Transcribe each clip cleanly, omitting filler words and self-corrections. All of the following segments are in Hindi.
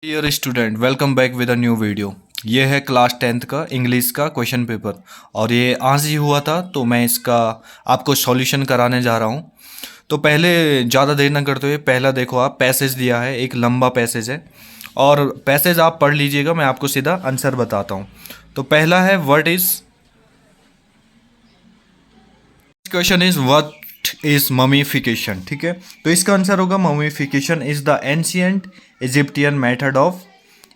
Dear student, welcome back with a new video. ये है क्लास 10th का इंग्लिश का क्वेश्चन पेपर और ये आज ही हुआ था, तो मैं इसका आपको सॉल्यूशन कराने जा रहा हूँ। तो पहले ज़्यादा देर ना करते हुए पहला देखो, आप पैसेज दिया है, एक लंबा पैसेज है और पैसेज आप पढ़ लीजिएगा, मैं आपको सीधा आंसर बताता हूँ। तो पहला है व्हाट इज ममीफिकेशन। ठीक है, तो इसका आंसर होगा mummification is the ancient Egyptian method of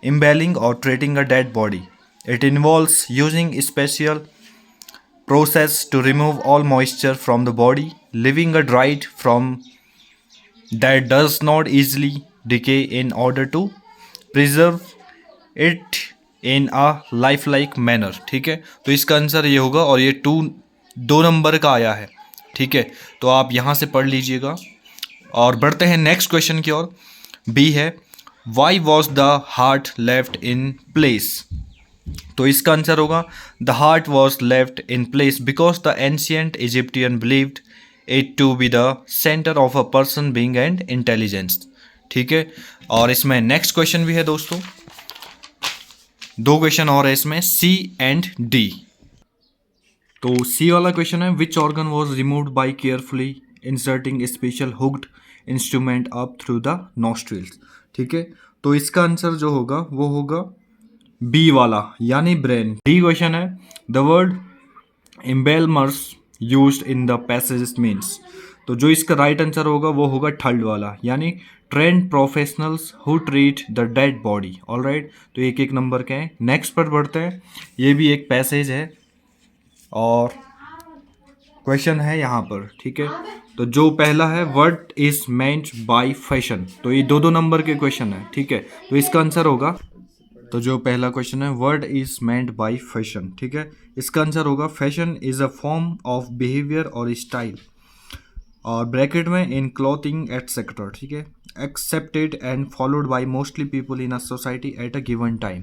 embalming और treating a dead body. It involves using special process to remove all moisture from the body, leaving a dried from that does not easily decay in order to preserve it in a lifelike manner। ठीक है, तो इसका आंसर ये होगा और ये दो नंबर का आया है। ठीक है, तो आप यहाँ से पढ़ लीजिएगा और बढ़ते हैं नेक्स्ट क्वेश्चन की ओर। बी है, why was the heart left in place. तो इसका आंसर होगा the heart was left in place because the ancient Egyptian believed it to be the centre of a person being and intelligence. ठीक है, और इसमें नेक्स्ट क्वेश्चन भी है दोस्तों, दो क्वेश्चन और है इसमें, सी एंड डी। तो सी वाला क्वेश्चन है, which organ was removed by carefully inserting special hooked instrument up through the nostrils. ठीक है, तो इसका आंसर जो होगा वो होगा बी वाला यानी ब्रेन। डी क्वेश्चन है, the word embalmers used in the passage means. तो जो इसका राइट आंसर होगा वो होगा थर्ड वाला यानी trend professionals who treat the dead body. All right, तो एक एक नंबर के हैं। नेक्स्ट पर बढ़ते हैं, ये भी एक पैसेज है और क्वेश्चन है यहाँ पर। ठीक है, तो जो पहला है, what is meant by fashion. तो ये दो दो नंबर के क्वेश्चन है। ठीक है, तो इसका आंसर होगा, तो जो पहला क्वेश्चन है, word is meant by fashion. ठीक है, इसका आंसर होगा fashion is a form of behaviour और स्टाइल, और ब्रैकेट में इन क्लॉथिंग एटसेट्रा। ठीक है, accepted and followed by mostly people in a society at a given time.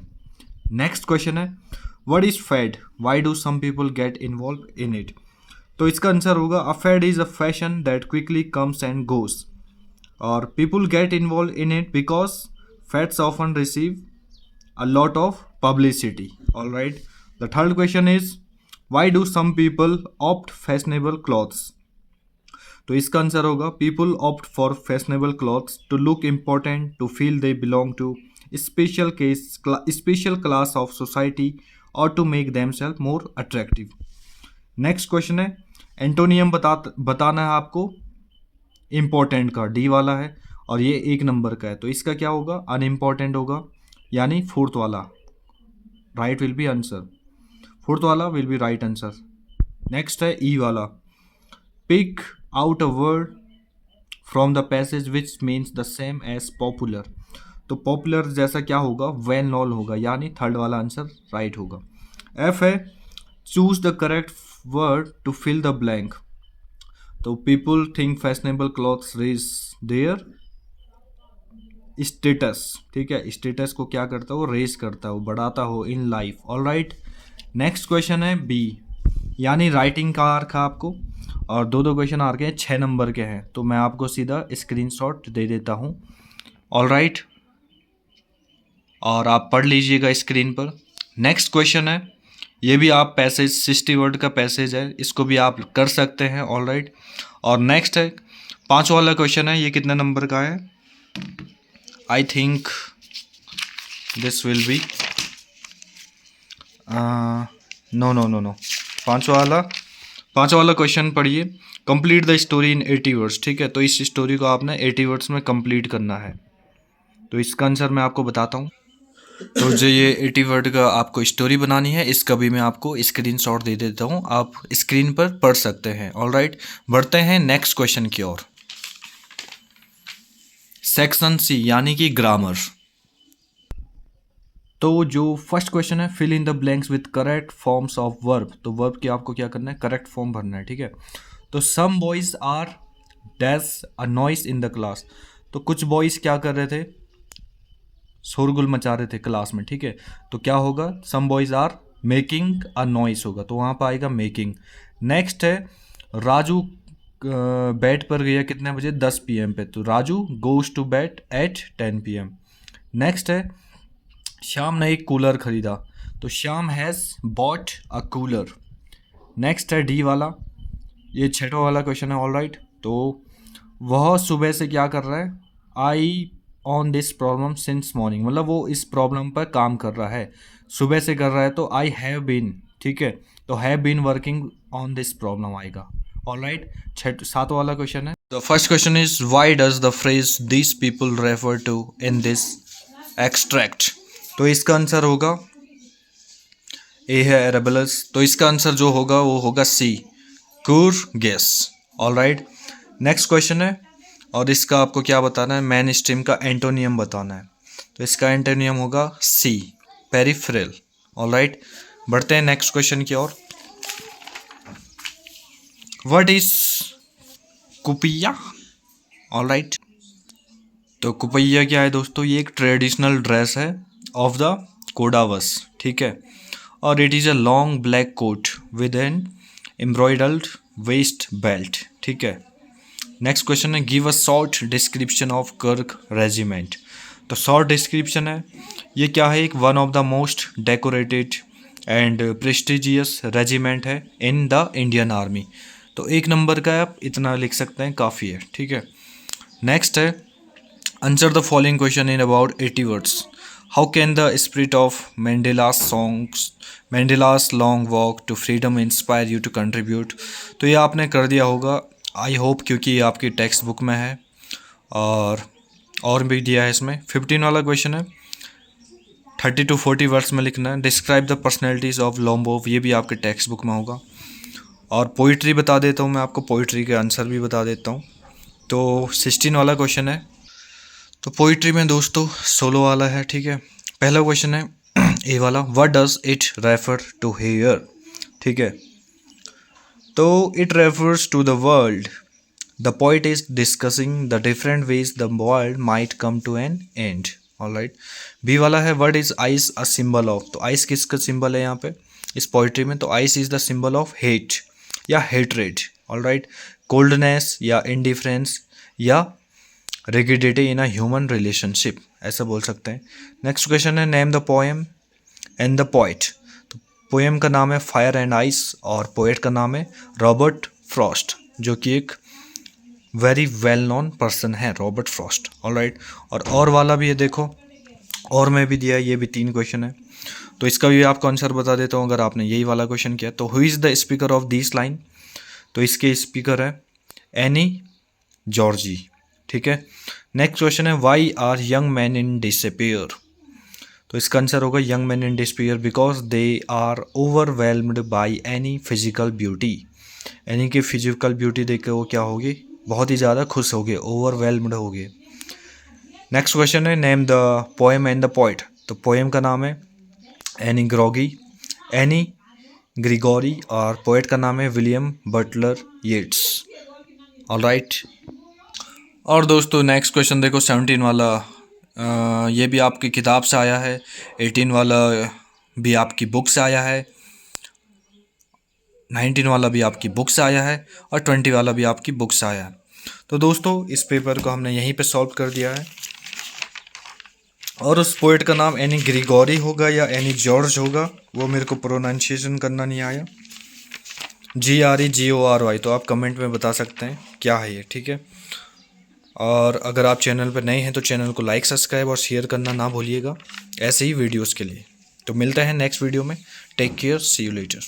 Next question है, what is fad, why do some people get involve in it. तो इसका आंसर होगा a fad is a fashion that quickly comes and goes, और people get involve in it because fads often receive a lot of publicity. All right, the third question is, why do some people opt fashionable clothes। तो इसका आंसर होगा people opt for fashionable clothes to look important, to feel they belong to special class of society, or to make themselves more attractive। Next question है, एंटोनियम बताना है आपको इम्पोर्टेंट का, डी वाला है और ये एक नंबर का है, तो इसका क्या होगा, अनइम्पॉर्टेंट होगा यानी फोर्थ वाला right will be answer, fourth वाला will be right answer. Next है ई वाला, pick out a word from the passage which means the same as popular. तो पॉपुलर जैसा क्या होगा, वेल नॉन होगा यानी थर्ड वाला आंसर राइट होगा। एफ है, choose the correct word to fill the blank. तो people think fashionable clothes raise their status. ठीक है, स्टेटस को क्या करता है, वो रेस करता है, वो बढ़ाता हो in life. All right, next question है बी यानी राइटिंग का आर्क है आपको, और दो दो क्वेश्चन आ हैं, 6 नंबर के हैं, तो मैं आपको सीधा स्क्रीनशॉट दे देता हूँ। ऑल राइट, और आप पढ़ लीजिएगा स्क्रीन पर। नेक्स्ट क्वेश्चन है, ये भी आप पैसेज 60 वर्ड का पैसेज है, इसको भी आप कर सकते हैं। ऑल राइट, और नेक्स्ट है 5 वाला क्वेश्चन है, ये कितने नंबर का है, I think this will be no। पांचवा वाला क्वेश्चन पढ़िए, complete the story in 80 words. ठीक है, तो इस स्टोरी को आपने 80 वर्ड्स में कंप्लीट करना है। तो इसका आंसर मैं आपको बताता हूँ। तो जो ये 80 वर्ड का आपको स्टोरी बनानी है, इसका भी मैं आपको स्क्रीनशॉट दे देता हूँ, आप स्क्रीन पर पढ़ सकते हैं। ऑल राइट, बढ़ते हैं नेक्स्ट क्वेश्चन की ओर। सेक्शन सी यानी कि ग्रामर। तो जो फर्स्ट क्वेश्चन है, fill in the blanks with correct forms of verb. तो वर्ब की आपको क्या करना है, करेक्ट फॉर्म भरना है। ठीक है, तो some boys are dash a noise in the class. तो कुछ बॉयज क्या कर रहे थे, शोरगुल मचा रहे थे क्लास में। ठीक है, तो क्या होगा, some boys are making a noise होगा, तो वहाँ पर आएगा मेकिंग। नेक्स्ट है, राजू बेड पर गया कितने बजे, 10 PM पे, तो Raju goes to bed at 10 PM। Next है श्याम ने एक कूलर खरीदा, तो Shyam has bought a cooler. Next है डी वाला, ये छठवा वाला क्वेश्चन है। ऑल राइट, तो वह सुबह से क्या कर रहा है, I on this problem since morning, मतलब वो इस प्रॉब्लम पर काम कर रहा है, सुबह से कर रहा है, तो आई हैव बीन, ठीक है, तो have been working on this problem आएगा। ऑल राइट, सातवां वाला क्वेश्चन है। The first question is why does the phrase this people refer to in this extract, तो इसका आंसर होगा ए है एरेबलस, तो इसका आंसर जो होगा वो होगा सी, कूर गैस। ऑल राइट, नेक्स्ट क्वेश्चन है, और इसका आपको क्या बताना है, मेन स्ट्रीम का एंटोनियम बताना है, तो इसका एंटोनियम होगा सी, पेरिफेरल। ऑल राइट, बढ़ते हैं नेक्स्ट क्वेश्चन की ओर। What is kupya. All right, तो कुपैया क्या है दोस्तों, ये एक ट्रेडिशनल ड्रेस है ऑफ द कोडावस, ठीक है, और it is a long black coat with an embroidered waist belt, ठीक है। नेक्स्ट क्वेश्चन है give a short description of Coorg regiment, तो शॉर्ट डिस्क्रिप्शन है, ये क्या है, एक one of the most decorated and prestigious regiment है इन द इंडियन आर्मी, तो एक नंबर का आप इतना लिख सकते हैं, काफ़ी है, ठीक है। नेक्स्ट है answer the following question in about 80 words. How can the spirit of Mandela's long walk to freedom inspire you to contribute, तो ये आपने कर दिया होगा आई होप, क्योंकि ये आपकी टेक्स्ट बुक में है और भी दिया है इसमें। 15 वाला क्वेश्चन है 30 to 40 वर्ड्स में लिखना है। डिस्क्राइब द पर्सनैलिटीज ऑफ लोम्बोव, ये भी आपके टेक्स्ट बुक में होगा। और पोइट्री बता देता हूँ मैं आपको, पोइट्री के आंसर भी बता देता हूँ। तो 16 वाला क्वेश्चन है, तो पोइट्री में दोस्तों 16 वाला है, ठीक है। पहला क्वेश्चन है ए वाला, what does it refer to here, ठीक है, तो it refers to the world, the poet is discussing the different ways the world might come to an end. All right, B वाला है what is ice a symbol of, तो आइस किसका सिंबल है यहाँ पे इस पोइट्री में, तो ice is the symbol of hate या हेटरेड। ऑल राइट, कोल्डनेस या इनडिफरेंस या rigidity in a human relationship, ऐसा बोल सकते हैं। नेक्स्ट क्वेश्चन है name the poem and the poet, तो पोएम का नाम है फायर एंड आइस और पोएट का नाम है रॉबर्ट फ्रॉस्ट, जो कि एक वेरी वेल नोन पर्सन है रॉबर्ट फ्रॉस्ट। ऑल राइट, और वाला भी है देखो, और में भी दिया है, ये भी 3 क्वेश्चन है, तो इसका भी आपको आंसर बता देता हूँ अगर आपने यही वाला क्वेश्चन किया। तो who is the speaker of this line, तो इसके स्पीकर है एनी जॉर्जी, ठीक है। नेक्स्ट क्वेश्चन है why are young man in disappear, तो इसका आंसर होगा young man in disappear because they are overwhelmed by any physical beauty, यानी कि फिजिकल ब्यूटी देख के वो क्या होगी, बहुत ही ज़्यादा खुश हो गए, ओवरवेलम्ड हो गए। नेक्स्ट क्वेश्चन है name the poem and the poet, तो पोएम का नाम है एनी ग्रिगोरी और पोएट का नाम है William Butler Yeats. All right, और दोस्तों नेक्स्ट क्वेश्चन देखो 17 वाला, ये भी आपकी किताब से आया है, 18 वाला भी आपकी बुक से आया है, 19 वाला भी आपकी बुक से आया है और 20 वाला भी आपकी बुक से आया है। तो दोस्तों इस पेपर को हमने यहीं पे सॉल्व कर दिया है, और उस पोएट का नाम एनी ग्रिगोरी होगा या एनी जॉर्ज होगा, वो मेरे को प्रोनाउंसिएशन करना नहीं आया, GREGORY, तो आप कमेंट में बता सकते हैं क्या है ये, ठीक है। और अगर आप चैनल पर नए हैं तो चैनल को लाइक सब्सक्राइब और शेयर करना ना भूलिएगा ऐसे ही वीडियोस के लिए। तो मिलते हैं नेक्स्ट वीडियो में, take care, see you letter.